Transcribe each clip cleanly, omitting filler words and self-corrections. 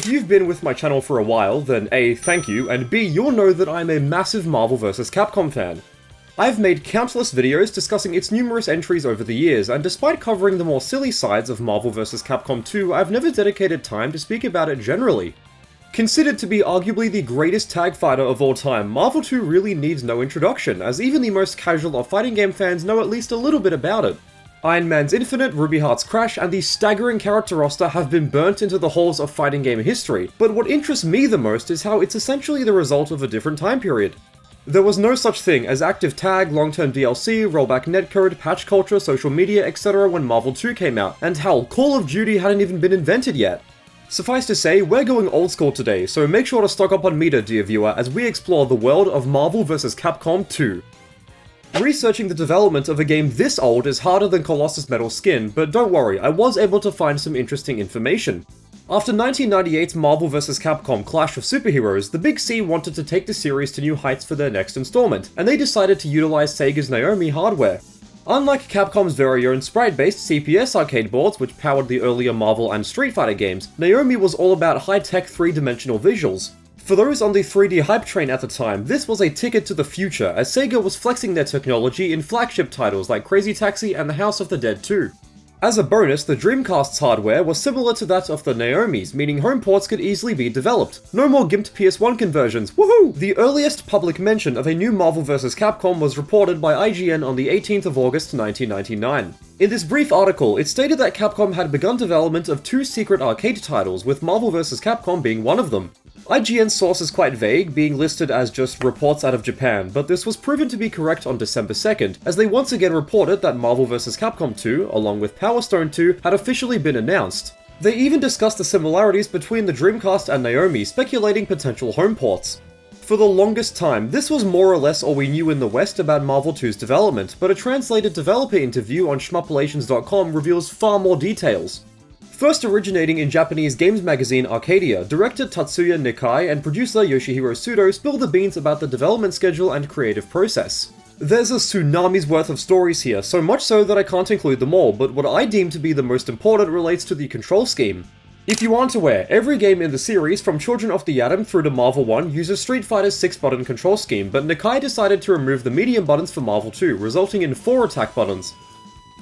If you've been with my channel for a while, then A, thank you, and B, you'll know that I'm a massive Marvel vs. Capcom fan. I've made countless videos discussing its numerous entries over the years, and despite covering the more silly sides of Marvel vs. Capcom 2, I've never dedicated time to speak about it generally. Considered to be arguably the greatest tag fighter of all time, Marvel 2 really needs no introduction, as even the most casual of fighting game fans know at least a little bit about it. Iron Man's Infinite, Ruby Heart's Crash, and the staggering character roster have been burnt into the halls of fighting game history, but what interests me the most is how it's essentially the result of a different time period. There was no such thing as active tag, long-term DLC, rollback netcode, patch culture, social media, etc. when Marvel 2 came out, and hell, Call of Duty hadn't even been invented yet. Suffice to say, we're going old school today, so make sure to stock up on meter, dear viewer, as we explore the world of Marvel vs. Capcom 2. Researching the development of a game this old is harder than Colossus Metal Skin, but don't worry, I was able to find some interesting information. After 1998's Marvel vs. Capcom Clash of Superheroes, the Big C wanted to take the series to new heights for their next installment, and they decided to utilize Sega's Naomi hardware. Unlike Capcom's very own sprite-based CPS arcade boards, which powered the earlier Marvel and Street Fighter games, Naomi was all about high-tech three-dimensional visuals. For those on the 3D hype train at the time, this was a ticket to the future, as Sega was flexing their technology in flagship titles like Crazy Taxi and The House of the Dead 2. As a bonus, the Dreamcast's hardware was similar to that of the Naomi's, meaning home ports could easily be developed. No more gimped PS1 conversions, woohoo! The earliest public mention of a new Marvel vs. Capcom was reported by IGN on the 18th of August 1999. In this brief article, it stated that Capcom had begun development of two secret arcade titles, with Marvel vs. Capcom being one of them. IGN's source is quite vague, being listed as just reports out of Japan, but this was proven to be correct on December 2nd, as they once again reported that Marvel vs. Capcom 2, along with Power Stone 2, had officially been announced. They even discussed the similarities between the Dreamcast and Naomi, speculating potential home ports. For the longest time, this was more or less all we knew in the West about Marvel 2's development, but a translated developer interview on shmuplations.com reveals far more details. First originating in Japanese games magazine Arcadia, director Tatsuya Nikai and producer Yoshihiro Sudo spill the beans about the development schedule and creative process. There's a tsunami's worth of stories here, so much so that I can't include them all, but what I deem to be the most important relates to the control scheme. If you aren't aware, every game in the series, from Children of the Atom through to Marvel 1, uses Street Fighter's 6-button control scheme, but Nikai decided to remove the medium buttons for Marvel 2, resulting in 4 attack buttons.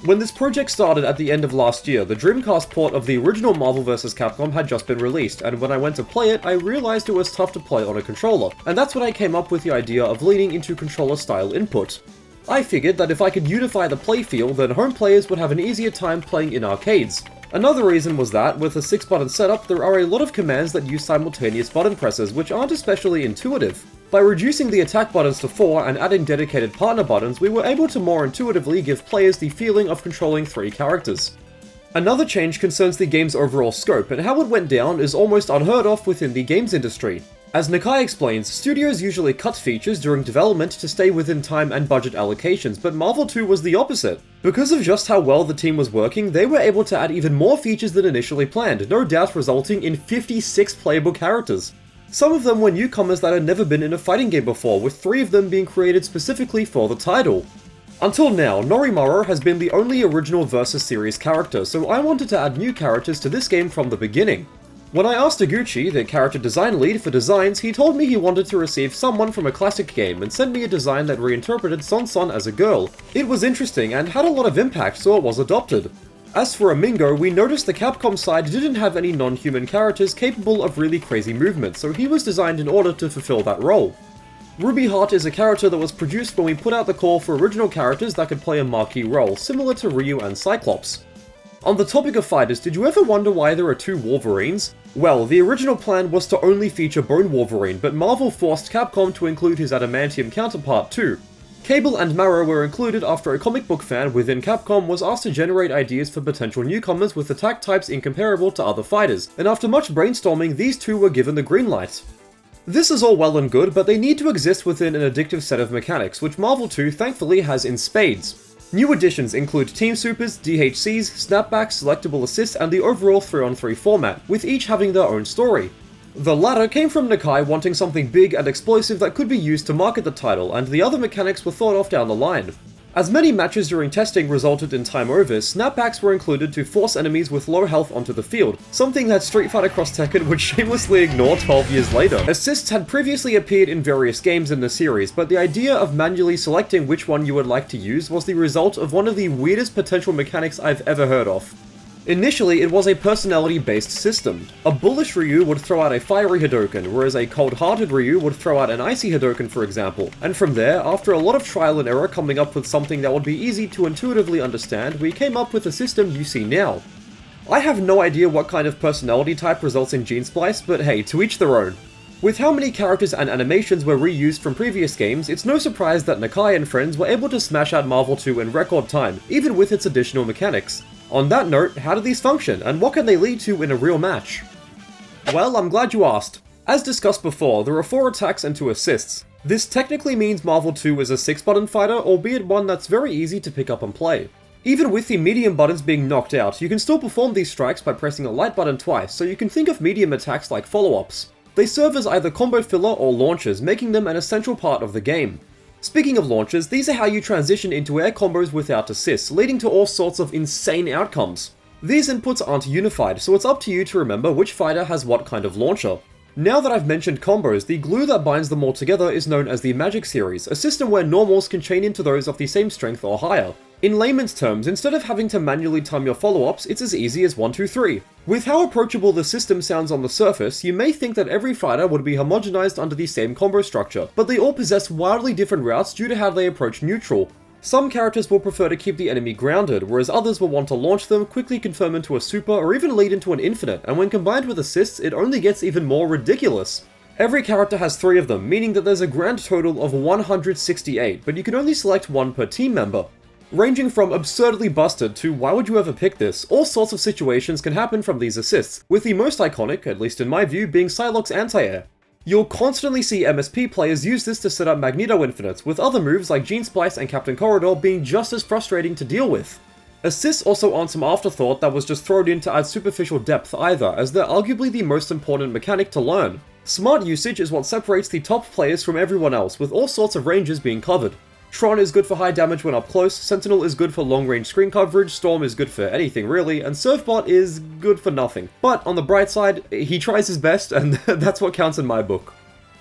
When this project started at the end of last year, the Dreamcast port of the original Marvel vs. Capcom had just been released, and when I went to play it, I realized it was tough to play on a controller, and that's when I came up with the idea of leaning into controller-style input. I figured that if I could unify the playfeel, then home players would have an easier time playing in arcades. Another reason was that, with a 6-button setup, there are a lot of commands that use simultaneous button presses, which aren't especially intuitive. By reducing the attack buttons to 4 and adding dedicated partner buttons, we were able to more intuitively give players the feeling of controlling 3 characters. Another change concerns the game's overall scope, and how it went down is almost unheard of within the games industry. As Nikai explains, studios usually cut features during development to stay within time and budget allocations, but Marvel 2 was the opposite. Because of just how well the team was working, they were able to add even more features than initially planned, no doubt resulting in 56 playable characters. Some of them were newcomers that had never been in a fighting game before, with 3 of them being created specifically for the title. Until now, Norimaru has been the only original Versus series character, so I wanted to add new characters to this game from the beginning. When I asked Taguchi, the character design lead, for designs, he told me he wanted to receive someone from a classic game and sent me a design that reinterpreted Son as a girl. It was interesting and had a lot of impact, so it was adopted. As for Amingo, we noticed the Capcom side didn't have any non-human characters capable of really crazy movement, so he was designed in order to fulfill that role. Ruby Heart is a character that was produced when we put out the call for original characters that could play a marquee role, similar to Ryu and Cyclops. On the topic of fighters, did you ever wonder why there are 2 Wolverines? Well, the original plan was to only feature Bone Wolverine, but Marvel forced Capcom to include his adamantium counterpart too. Cable and Marrow were included after a comic book fan within Capcom was asked to generate ideas for potential newcomers with attack types incomparable to other fighters, and after much brainstorming, these 2 were given the green light. This is all well and good, but they need to exist within an addictive set of mechanics, which Marvel 2 thankfully has in spades. New additions include Team Supers, DHCs, snapbacks, selectable assists, and the overall 3-on-3 format, with each having their own story. The latter came from Nikai wanting something big and explosive that could be used to market the title, and the other mechanics were thought of down the line. As many matches during testing resulted in time over, snapbacks were included to force enemies with low health onto the field, something that Street Fighter Cross Tekken would shamelessly ignore 12 years later. Assists had previously appeared in various games in the series, but the idea of manually selecting which one you would like to use was the result of one of the weirdest potential mechanics I've ever heard of. Initially, it was a personality-based system. A bullish Ryu would throw out a fiery Hadouken, whereas a cold-hearted Ryu would throw out an icy Hadouken, for example. And from there, after a lot of trial and error coming up with something that would be easy to intuitively understand, we came up with the system you see now. I have no idea what kind of personality type results in Gene Splice, but hey, to each their own. With how many characters and animations were reused from previous games, it's no surprise that Nakai and friends were able to smash out Marvel 2 in record time, even with its additional mechanics. On that note, how do these function, and what can they lead to in a real match? Well, I'm glad you asked. As discussed before, there are 4 attacks and 2 assists. This technically means Marvel 2 is a 6-button fighter, albeit one that's very easy to pick up and play. Even with the medium buttons being knocked out, you can still perform these strikes by pressing a light button twice, so you can think of medium attacks like follow-ups. They serve as either combo filler or launchers, making them an essential part of the game. Speaking of launchers, these are how you transition into air combos without assists, leading to all sorts of insane outcomes. These inputs aren't unified, so it's up to you to remember which fighter has what kind of launcher. Now that I've mentioned combos, the glue that binds them all together is known as the Magic Series, a system where normals can chain into those of the same strength or higher. In layman's terms, instead of having to manually time your follow-ups, it's as easy as 1, 2, 3. With how approachable the system sounds on the surface, you may think that every fighter would be homogenized under the same combo structure, but they all possess wildly different routes due to how they approach neutral. Some characters will prefer to keep the enemy grounded, whereas others will want to launch them, quickly confirm into a super, or even lead into an infinite, and when combined with assists, it only gets even more ridiculous. Every character has 3 of them, meaning that there's a grand total of 168, but you can only select 1 per team member. Ranging from absurdly busted to why would you ever pick this, all sorts of situations can happen from these assists, with the most iconic, at least in my view, being Psylocke's anti-air. You'll constantly see MSP players use this to set up Magneto infinites, with other moves like Gene Splice and Captain Corridor being just as frustrating to deal with. Assists also aren't some afterthought that was just thrown in to add superficial depth either, as they're arguably the most important mechanic to learn. Smart usage is what separates the top players from everyone else, with all sorts of ranges being covered. Tron is good for high damage when up close, Sentinel is good for long-range screen coverage, Storm is good for anything really, and Surfbot is good for nothing. But on the bright side, he tries his best, and that's what counts in my book.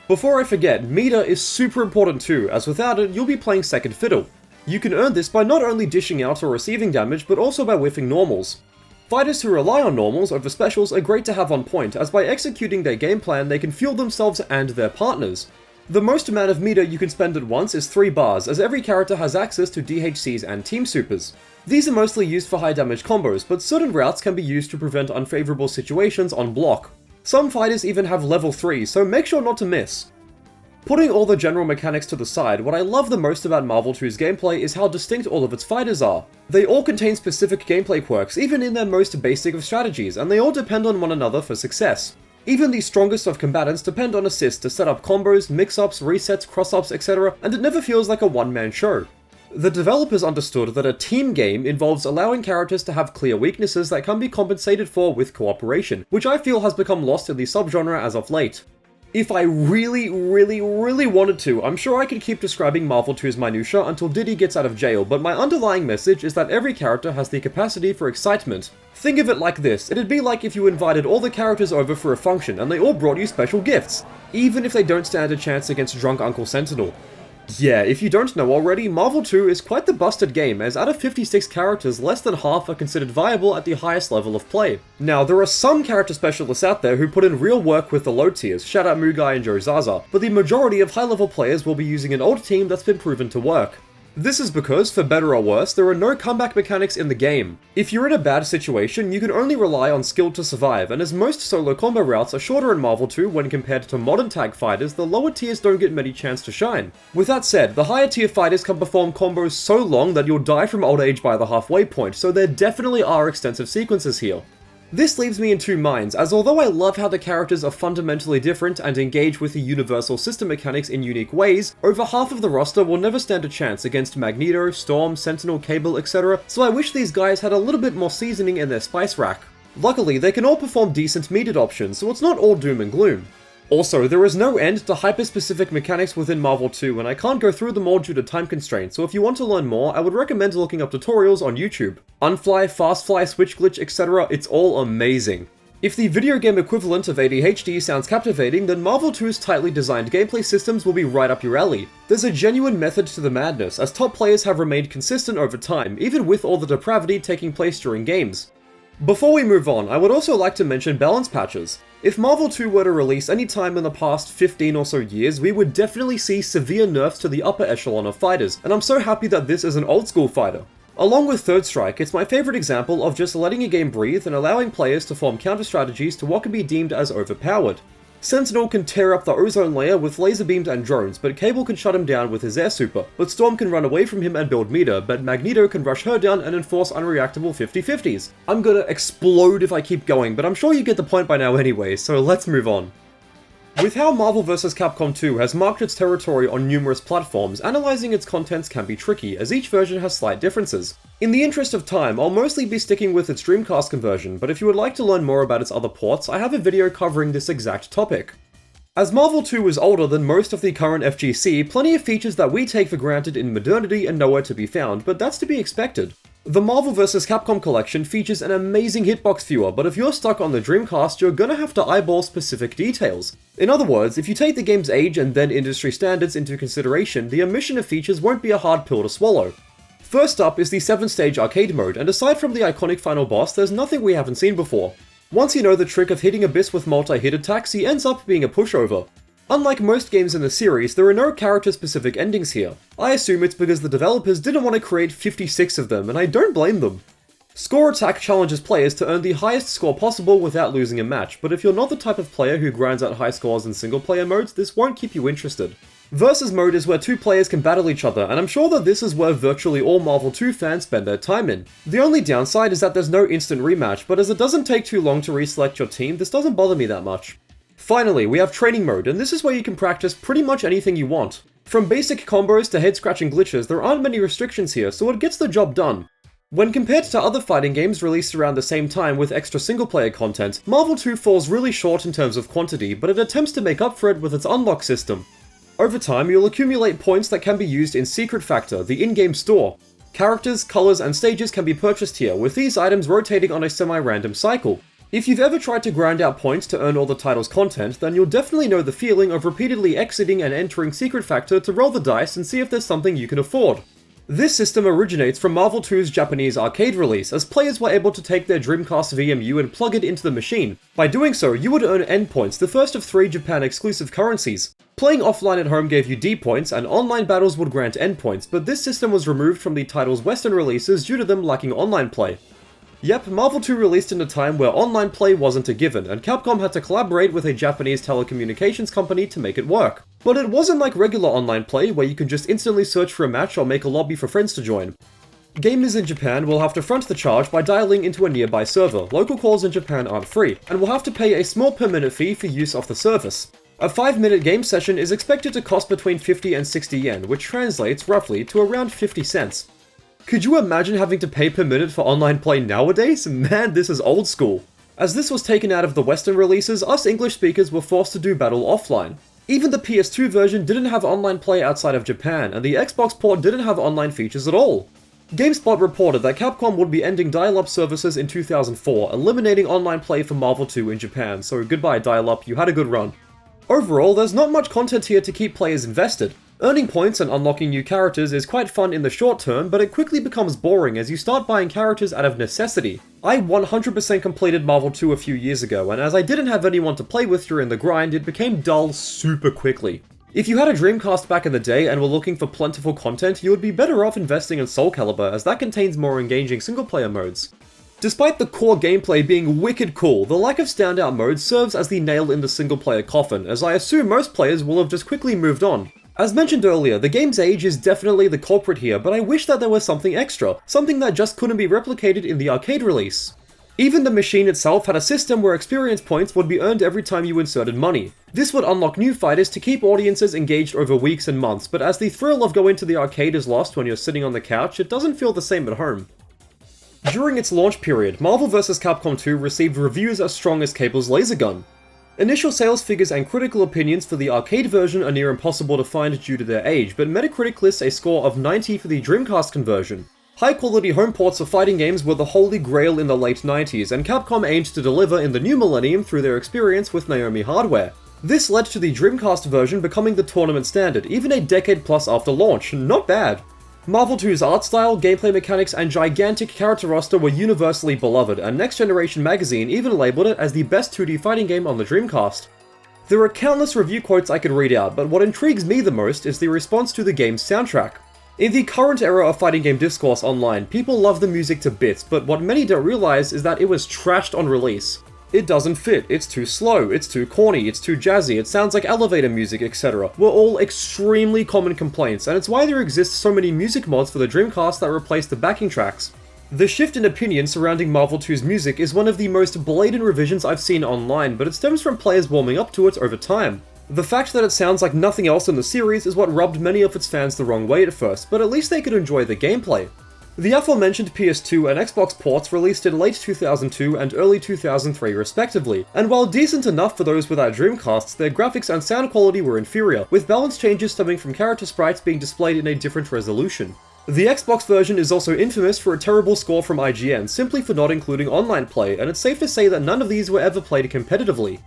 Before I forget, meter is super important too, as without it, you'll be playing second fiddle. You can earn this by not only dishing out or receiving damage, but also by whiffing normals. Fighters who rely on normals over specials are great to have on point, as by executing their game plan, they can fuel themselves and their partners. The most amount of meter you can spend at once is 3 bars, as every character has access to DHCs and Team Supers. These are mostly used for high damage combos, but certain routes can be used to prevent unfavorable situations on block. Some fighters even have level 3, so make sure not to miss. Putting all the general mechanics to the side, what I love the most about Marvel 2's gameplay is how distinct all of its fighters are. They all contain specific gameplay quirks, even in their most basic of strategies, and they all depend on one another for success. Even the strongest of combatants depend on assists to set up combos, mix-ups, resets, cross-ups, etc., and it never feels like a one-man show. The developers understood that a team game involves allowing characters to have clear weaknesses that can be compensated for with cooperation, which I feel has become lost in the subgenre as of late. If I really wanted to, I'm sure I could keep describing Marvel 2's minutiae until Diddy gets out of jail, but my underlying message is that every character has the capacity for excitement. Think of it like this, it'd be like if you invited all the characters over for a function and they all brought you special gifts, even if they don't stand a chance against drunk Uncle Sentinel. Yeah, if you don't know already, Marvel 2 is quite the busted game, as out of 56 characters, less than half are considered viable at the highest level of play. Now, there are some character specialists out there who put in real work with the low tiers, shout out Mugai and Joe Zaza, but the majority of high-level players will be using an old team that's been proven to work. This is because, for better or worse, there are no comeback mechanics in the game. If you're in a bad situation, you can only rely on skill to survive, and as most solo combo routes are shorter in Marvel 2 when compared to modern tag fighters, the lower tiers don't get many chance to shine. With that said, the higher tier fighters can perform combos so long that you'll die from old age by the halfway point, so there definitely are extensive sequences here. This leaves me in two minds, as although I love how the characters are fundamentally different and engage with the universal system mechanics in unique ways, over half of the roster will never stand a chance against Magneto, Storm, Sentinel, Cable, etc., so I wish these guys had a little bit more seasoning in their spice rack. Luckily, they can all perform decent metered options, so it's not all doom and gloom. Also, there is no end to hyper-specific mechanics within Marvel 2, and I can't go through them all due to time constraints, so if you want to learn more, I would recommend looking up tutorials on YouTube. Unfly, fast fly, switch glitch, etc., it's all amazing. If the video game equivalent of ADHD sounds captivating, then Marvel 2's tightly designed gameplay systems will be right up your alley. There's a genuine method to the madness, as top players have remained consistent over time, even with all the depravity taking place during games. Before we move on, I would also like to mention balance patches. If Marvel 2 were to release any time in the past 15 or so years, we would definitely see severe nerfs to the upper echelon of fighters, and I'm so happy that this is an old school fighter. Along with Third Strike, it's my favourite example of just letting a game breathe and allowing players to form counter-strategies to what can be deemed as overpowered. Sentinel can tear up the ozone layer with laser beams and drones, but Cable can shut him down with his air super, but Storm can run away from him and build meter, but Magneto can rush her down and enforce unreactable 50-50s. I'm gonna explode if I keep going, but I'm sure you get the point by now anyway, so let's move on. With how Marvel vs. Capcom 2 has marked its territory on numerous platforms, analysing its contents can be tricky, as each version has slight differences. In the interest of time, I'll mostly be sticking with its Dreamcast conversion, but if you would like to learn more about its other ports, I have a video covering this exact topic. As Marvel 2 is older than most of the current FGC, plenty of features that we take for granted in modernity are nowhere to be found, but that's to be expected. The Marvel vs. Capcom collection features an amazing hitbox viewer, but if you're stuck on the Dreamcast, you're gonna have to eyeball specific details. In other words, if you take the game's age and then industry standards into consideration, the omission of features won't be a hard pill to swallow. First up is the 7-stage arcade mode, and aside from the iconic final boss, there's nothing we haven't seen before. Once you know the trick of hitting Abyss with multi-hit attacks, he ends up being a pushover. Unlike most games in the series, there are no character-specific endings here. I assume it's because the developers didn't want to create 56 of them, and I don't blame them. Score Attack challenges players to earn the highest score possible without losing a match, but if you're not the type of player who grinds out high scores in single-player modes, this won't keep you interested. Versus mode is where two players can battle each other, and I'm sure that this is where virtually all Marvel 2 fans spend their time in. The only downside is that there's no instant rematch, but as it doesn't take too long to reselect your team, this doesn't bother me that much. Finally, we have training mode, and this is where you can practice pretty much anything you want. From basic combos to head-scratching glitches, there aren't many restrictions here, so it gets the job done. When compared to other fighting games released around the same time with extra single-player content, Marvel 2 falls really short in terms of quantity, but it attempts to make up for it with its unlock system. Over time, you'll accumulate points that can be used in Secret Factor, the in-game store. Characters, colors, and stages can be purchased here, with these items rotating on a semi-random cycle. If you've ever tried to grind out points to earn all the title's content, then you'll definitely know the feeling of repeatedly exiting and entering Secret Factor to roll the dice and see if there's something you can afford. This system originates from Marvel 2's Japanese arcade release, as players were able to take their Dreamcast VMU and plug it into the machine. By doing so, you would earn N points, the first of 3 Japan-exclusive currencies. Playing offline at home gave you D points, and online battles would grant N points, but this system was removed from the title's Western releases due to them lacking online play. Yep, Marvel 2 released in a time where online play wasn't a given, and Capcom had to collaborate with a Japanese telecommunications company to make it work. But it wasn't like regular online play, where you can just instantly search for a match or make a lobby for friends to join. Gamers in Japan will have to front the charge by dialing into a nearby server. Local calls in Japan aren't free, and will have to pay a small per-minute fee for use of the service. A 5-minute game session is expected to cost between 50 and 60 yen, which translates roughly to around 50 cents. Could you imagine having to pay per minute for online play nowadays? Man, this is old school. As this was taken out of the Western releases, us English speakers were forced to do battle offline. Even the PS2 version didn't have online play outside of Japan, and the Xbox port didn't have online features at all. GameSpot reported that Capcom would be ending dial-up services in 2004, eliminating online play for Marvel 2 in Japan, so goodbye dial-up, you had a good run. Overall, there's not much content here to keep players invested. Earning points and unlocking new characters is quite fun in the short term, but it quickly becomes boring as you start buying characters out of necessity. I 100% completed Marvel 2 a few years ago, and as I didn't have anyone to play with during the grind, it became dull super quickly. If you had a Dreamcast back in the day and were looking for plentiful content, you would be better off investing in Soul Calibur, as that contains more engaging single-player modes. Despite the core gameplay being wicked cool, the lack of standout modes serves as the nail in the single-player coffin, as I assume most players will have just quickly moved on. As mentioned earlier, the game's age is definitely the culprit here, but I wish that there was something extra, something that just couldn't be replicated in the arcade release. Even the machine itself had a system where experience points would be earned every time you inserted money. This would unlock new fighters to keep audiences engaged over weeks and months, but as the thrill of going to the arcade is lost when you're sitting on the couch, it doesn't feel the same at home. During its launch period, Marvel vs. Capcom 2 received reviews as strong as Cable's laser gun. Initial sales figures and critical opinions for the arcade version are near impossible to find due to their age, but Metacritic lists a score of 90 for the Dreamcast conversion. High-quality home ports of fighting games were the holy grail in the late 90s, and Capcom aimed to deliver in the new millennium through their experience with Naomi hardware. This led to the Dreamcast version becoming the tournament standard, even a decade plus after launch. Not bad! Marvel 2's art style, gameplay mechanics, and gigantic character roster were universally beloved, and Next Generation magazine even labelled it as the best 2D fighting game on the Dreamcast. There are countless review quotes I could read out, but what intrigues me the most is the response to the game's soundtrack. In the current era of fighting game discourse online, people love the music to bits, but what many don't realize is that it was trashed on release. It doesn't fit, it's too slow, it's too corny, it's too jazzy, it sounds like elevator music, etc. were all extremely common complaints, and it's why there exist so many music mods for the Dreamcast that replace the backing tracks. The shift in opinion surrounding Marvel 2's music is one of the most blatant revisions I've seen online, but it stems from players warming up to it over time. The fact that it sounds like nothing else in the series is what rubbed many of its fans the wrong way at first, but at least they could enjoy the gameplay. The aforementioned PS2 and Xbox ports released in late 2002 and early 2003 respectively, and while decent enough for those without Dreamcasts, their graphics and sound quality were inferior, with balance changes stemming from character sprites being displayed in a different resolution. The Xbox version is also infamous for a terrible score from IGN, simply for not including online play, and it's safe to say that none of these were ever played competitively.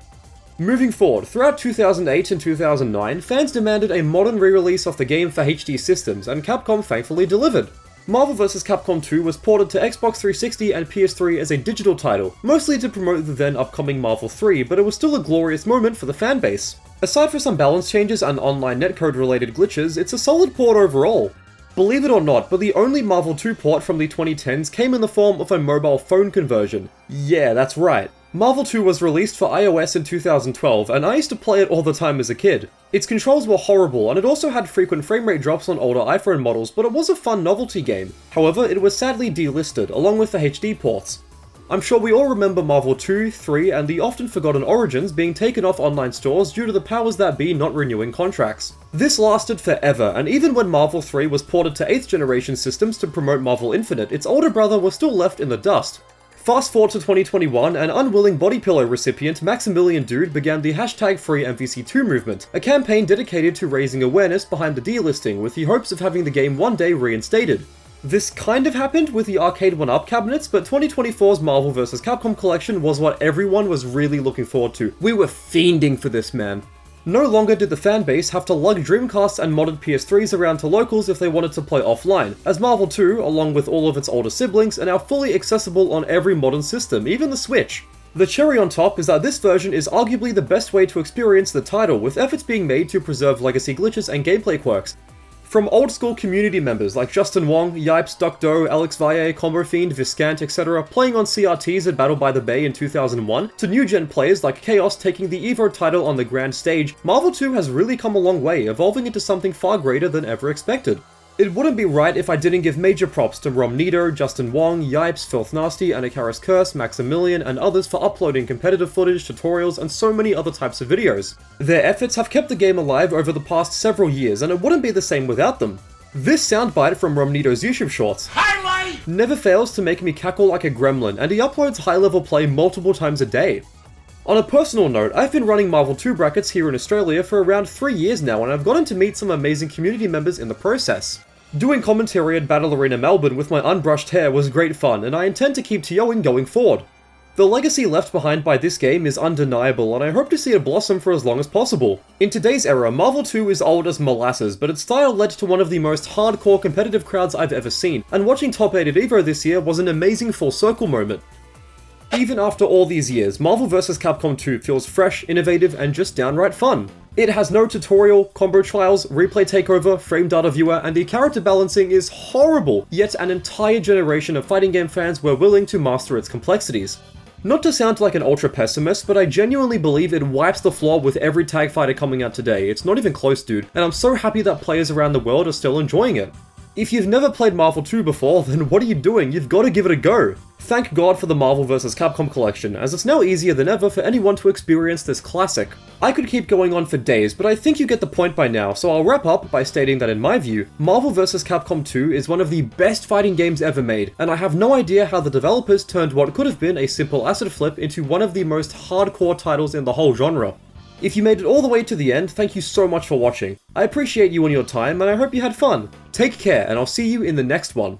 Moving forward, throughout 2008 and 2009, fans demanded a modern re-release of the game for HD systems, and Capcom thankfully delivered. Marvel vs. Capcom 2 was ported to Xbox 360 and PS3 as a digital title, mostly to promote the then upcoming Marvel 3, but it was still a glorious moment for the fanbase. Aside from some balance changes and online netcode related glitches, it's a solid port overall. Believe it or not, but the only Marvel 2 port from the 2010s came in the form of a mobile phone conversion. Yeah, that's right. Marvel 2 was released for iOS in 2012, and I used to play it all the time as a kid. Its controls were horrible, and it also had frequent frame rate drops on older iPhone models, but it was a fun novelty game. However, it was sadly delisted, along with the HD ports. I'm sure we all remember Marvel 2, 3, and the often forgotten Origins being taken off online stores due to the powers that be not renewing contracts. This lasted forever, and even when Marvel 3 was ported to 8th generation systems to promote Marvel Infinite, its older brother was still left in the dust. Fast forward to 2021, an unwilling body pillow recipient, Maximilian Dude, began the #FreeMVC2 movement, a campaign dedicated to raising awareness behind the delisting with the hopes of having the game one day reinstated. This kind of happened with the Arcade 1-Up cabinets, but 2024's Marvel vs. Capcom collection was what everyone was really looking forward to. We were fiending for this, man. No longer did the fanbase have to lug Dreamcasts and modded PS3s around to locals if they wanted to play offline, as Marvel 2, along with all of its older siblings, are now fully accessible on every modern system, even the Switch. The cherry on top is that this version is arguably the best way to experience the title, with efforts being made to preserve legacy glitches and gameplay quirks. From old school community members like Justin Wong, Yipes, Duck Doe, Alex Valle, Combo Fiend, Viscant, etc. playing on CRTs at Battle by the Bay in 2001, to new gen players like Chaos taking the EVO title on the grand stage, Marvel 2 has really come a long way, evolving into something far greater than ever expected. It wouldn't be right if I didn't give major props to Romnito, Justin Wong, Yipes, Filth Nasty, Anakaris Curse, Maximilian, and others for uploading competitive footage, tutorials, and so many other types of videos. Their efforts have kept the game alive over the past several years, and it wouldn't be the same without them. This soundbite from Romnito's YouTube shorts highlight never fails to make me cackle like a gremlin, and he uploads high-level play multiple times a day. On a personal note, I've been running Marvel 2 brackets here in Australia for around 3 years now, and I've gotten to meet some amazing community members in the process. Doing commentary at Battle Arena Melbourne with my unbrushed hair was great fun, and I intend to keep TOing going forward. The legacy left behind by this game is undeniable, and I hope to see it blossom for as long as possible. In today's era, Marvel 2 is old as molasses, but its style led to one of the most hardcore competitive crowds I've ever seen, and watching Top 8 at EVO this year was an amazing full circle moment. Even after all these years, Marvel vs. Capcom 2 feels fresh, innovative, and just downright fun. It has no tutorial, combo trials, replay takeover, frame data viewer, and the character balancing is horrible, yet an entire generation of fighting game fans were willing to master its complexities. Not to sound like an ultra pessimist, but I genuinely believe it wipes the floor with every tag fighter coming out today. It's not even close, dude, and I'm so happy that players around the world are still enjoying it. If you've never played Marvel 2 before, then what are you doing? You've got to give it a go! Thank God for the Marvel vs. Capcom collection, as it's now easier than ever for anyone to experience this classic. I could keep going on for days, but I think you get the point by now, so I'll wrap up by stating that in my view, Marvel vs. Capcom 2 is one of the best fighting games ever made, and I have no idea how the developers turned what could have been a simple asset flip into one of the most hardcore titles in the whole genre. If you made it all the way to the end, thank you so much for watching. I appreciate you and your time, and I hope you had fun. Take care, and I'll see you in the next one.